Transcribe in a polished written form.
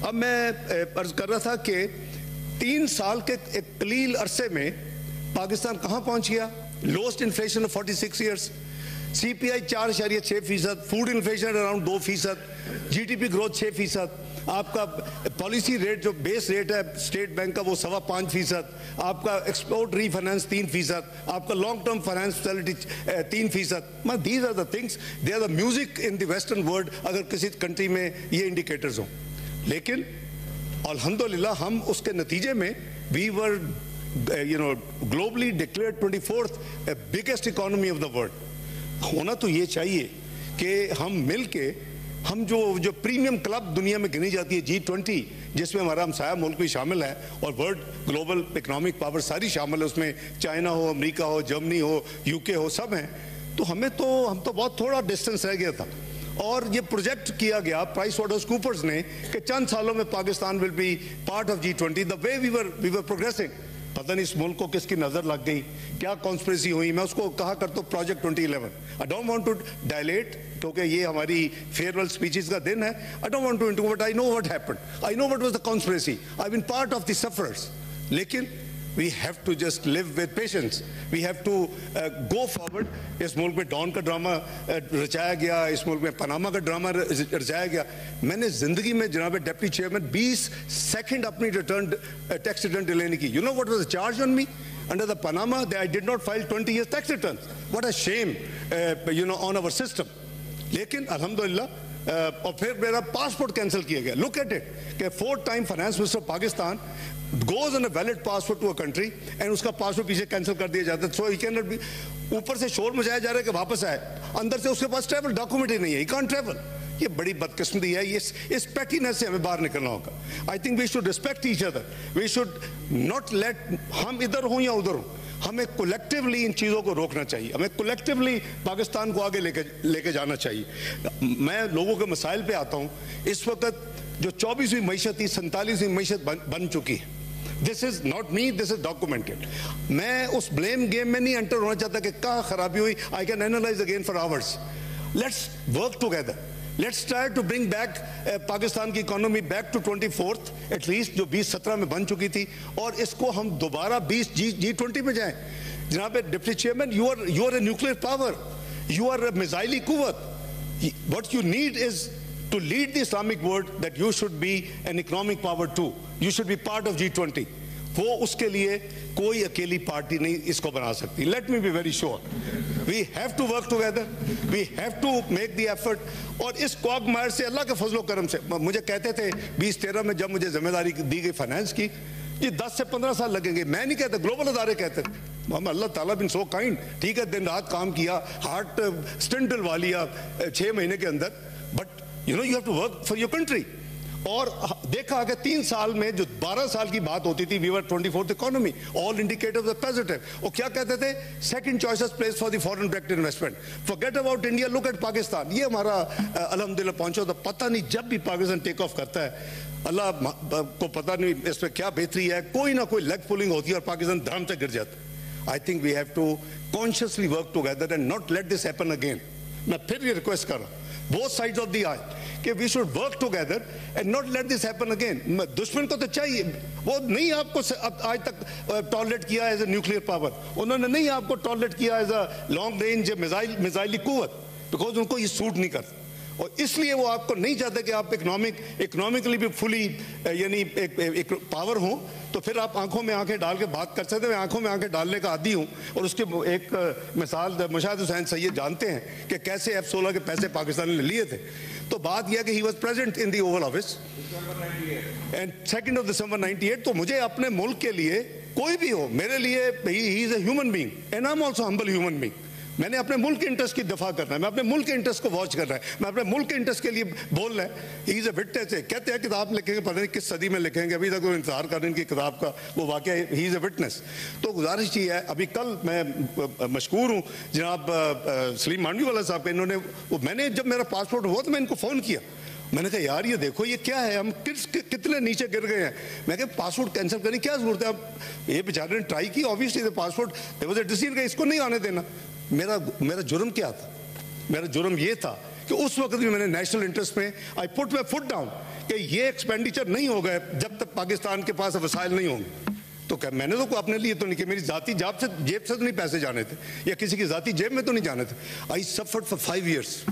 اب میں عرض کر رہا تھا کہ 3 سال کے ایک قلیل عرصے میں پاکستان کہاں پہنچ گیا؟ Lowest inflation of 46 years, C P I 4.6%، food inflation around 2%، G D P growth 6%، آپ کا پالیسی ریٹ جو بیس ریٹ ہے اسٹیٹ بینک کا وہ 5.25%، آپ کا ایکسپورٹ ری فائنانس 3%، آپ کا long term finance facility 3%۔ These are the things, they are the music in the western world اگر کسی کنٹری میں یہ انڈیکیٹرز ہوں۔ لیکن الحمدللہ ہم اس کے نتیجے میں we were globally declared 24th biggest economy of the world۔ ہونا تو یہ چاہیے کہ ہم مل کے ہم جو پریمیم کلب دنیا میں گنی جاتی ہے G20، جس میں ہمارا ہمسایہ ملک بھی شامل ہے اور ورلڈ گلوبل اکنامک پاور ساری شامل ہے، اس میں چائنا ہو، امریکہ ہو، جرمنی ہو، UK ہو، سب ہیں، تو ہم تو بہت تھوڑا ڈسٹنس رہ گیا تھا۔ اور یہ پروجیکٹ کیا گیا پرائس واٹرز کوپرز نے کہ چند سالوں میں Pakistan will be part of G20۔ the way we were progressing، پتہ نہیں اس ملک کو کس کی نظر لگ گئی، کیا کانسپریسی ہوئی، میں اس کو کہا کرتا ہوں project 2011۔ I don't want to dilate کیونکہ یہ ہماری فیئرویل اسپیچز کا دن ہے۔ I don't want to into what I know what happened، I know what was the conspiracy، I've been part of the sufferers۔ لیکن we have to just live with patience، we have to go forward۔ اس ملک میں Dawn کا drama رچایا گیا، اس ملک میں Panama کا drama رچایا گیا۔ میں نے زندگی میں جناب ڈپٹی چیئرمین 20 سیکنڈ اپنی ٹیکس ریٹرن ڈیلے نہیں کی۔ You know what was the charge on me? Under the Panama, I did not file 20 years tax returns۔ What a shame on our system۔ لیکن الحمدللہ اور پھر میرا پاسپورٹ کینسل کیا گیا۔ لک ایٹ اٹ کہ 4th time finance minister Pakistan goes on a valid passport to a country and اس کا passport پیچھے کینسل کر دیا جاتا ہے۔ So he cannot be، اوپر سے شور مچایا جا رہا ہے کہ واپس آئے، اندر سے اس کے پاس ٹریول ڈاکومنٹ ہی نہیں ہے، he can't travel۔ یہ بڑی بدقسمتی ہے، اس پیٹینس سے ہمیں باہر نکلنا ہوگا۔ I think we should respect each other، we should not let، ہم ادھر ہوں یا ادھر ہوں، ہمیں کولیکٹیولی ان چیزوں کو روکنا چاہیے، ہمیں کولیکٹیولی پاکستان کو آگے لے کے جانا چاہیے۔ میں لوگوں کے مسائل پہ آتا ہوں۔ اس وقت جو 24ویں معیشت تھی 47ویں معیشت بن چکی ہے۔ This is not me، this is documented۔ میں اس blame game میں نہیں انٹر ہونا چاہتا کہ کہاں خرابی ہوئی۔ I can analyze again for hours۔ Let's work together۔ Let's try to bring back Pakistan کی economy back to 24th at least، جو 2017 میں بن چکی تھی، اور اس کو ہم دوبارہ G20 میں جائیں۔ جناب deputy chairman, you are a nuclear power، you are a میزائلی قوت۔ What you need is to lead the Islamic world that you should be an economic power too، you should be part of G20۔ وہ اس کے لیے کوئی اکیلی party نہیں اس کو بنا سکتی۔ Let me be very sure، we have to work together، we have to make the effort۔ اور اس کوگمائر سے اللہ کے فضل و کرم سے، مجھے کہتے تھے 2013 میں جب مجھے ذمہ داری دی گئی فائنانس کی، یہ 10 سے 15 سال لگیں گے، میں نہیں کہتا، گلوبل ادارے کہتے تھے۔ اللہ تعالیٰ بن سو کائنڈ، ٹھیک ہے دن رات کام کیا، ہارٹ سٹنٹ ڈلوا لیا 6 مہینے کے اندر، but you have to work for your country۔ اور دیکھا کہ 3 سال میں جو 12 سال کی بات ہوتی تھی، we were 24th economy، all indicators are positive۔ وہ کیا کہتے تھے؟ second choices place for the foreign direct investment۔ forget about India، look at Pakistan. یہ ہمارا الحمدللہ پہنچا تھا۔ پتہ نہیں جب بھی پاکستان ٹیک آف کرتا ہے، اللہ کو پتہ نہیں اس پہ کیا بہتری ہے، کوئی نہ کوئی لیگ پولنگ ہوتی ہے اور پاکستان دھڑام سے گر جاتا ہے۔ I think we have to consciously work together and not let this happen again۔ میں پھر یہ ریکویسٹ کر رہا ہوں both sides of the aisle کہ we should work together and not let this happen again۔ دشمن کو تو چاہیے، وہ نہیں آپ کو آج تک ٹالریٹ کیا ایز اے نیوکلیئر پاور، انہوں نے نہیں آپ کو ٹالریٹ کیا ایز اے لانگ رینج میزائلی قوت، بیکاز ان کو یہ سوٹ نہیں کرتا، اور اس لیے وہ آپ کو نہیں چاہتے کہ آپ اکنامکلی بھی فلی ایک پاور ہوں۔ تو پھر آپ آنکھوں میں آنکھیں ڈال کے بات کر سکتے ہیں۔ میں آنکھوں میں آنکھیں ڈالنے کا عادی ہوں، اور اس کی ایک مثال مشاہد حسین سید جانتے ہیں کہ کیسے F-16 کے پیسے پاکستان نے لیے تھے۔ تو بات یہ ہے کہ he was present in the Oval Office and 2nd of December 98۔ تو مجھے اپنے ملک کے لیے کوئی بھی ہو، میرے لیے he is a human being and I'm also humble human being۔ میں نے اپنے ملک کے انٹرسٹ کی دفاع کرنا ہے، میں اپنے ملک کے انٹرسٹ کو واچ کرنا ہے، میں اپنے ملک کے انٹرسٹ کے لیے بولنا ہے۔ ہی از اے وٹنس ہے، کہتے ہیں کتاب لکھیں گے، پتہ نہیں کس صدی میں لکھیں گے، ابھی تک وہ انتظار کر رہے ہیں ان کی کتاب کا، وہ واقعہ ہی از اے وٹنس۔ تو گزارش یہ ہے، ابھی کل میں مشکور ہوں جناب سلیم مانڈوی والا صاحب کا، انہوں نے میں نے جب میرا پاسپورٹ ہوا تو میں ان کو فون کیا، میں نے کہا یار یہ دیکھو یہ کیا ہے، ہم کتنے نیچے گر گئے ہیں۔ میں کہا پاسپورٹ کینسل کرنے کی کیا ضرورت ہے؟ اب یہ بیچارے نے ٹرائی کی، آبویسلی پاسپورٹ ڈیسیژن کا اس کو نہیں آنے دینا۔ میرا جرم کیا تھا؟ میرا جرم یہ تھا کہ اس وقت بھی میں نے نیشنل انٹرسٹ میں I put my foot down کہ یہ ایکسپینڈیچر نہیں ہوگا جب تک پاکستان کے پاس وسائل نہیں ہوں گے. تو کہ میں نے تو اپنے لیے تو نہیں کہ میری ذاتی جیب سے تو نہیں پیسے جانے تھے یا کسی کی ذاتی جیب میں تو نہیں جانے تھے. آئی سفرڈ فار 5 years.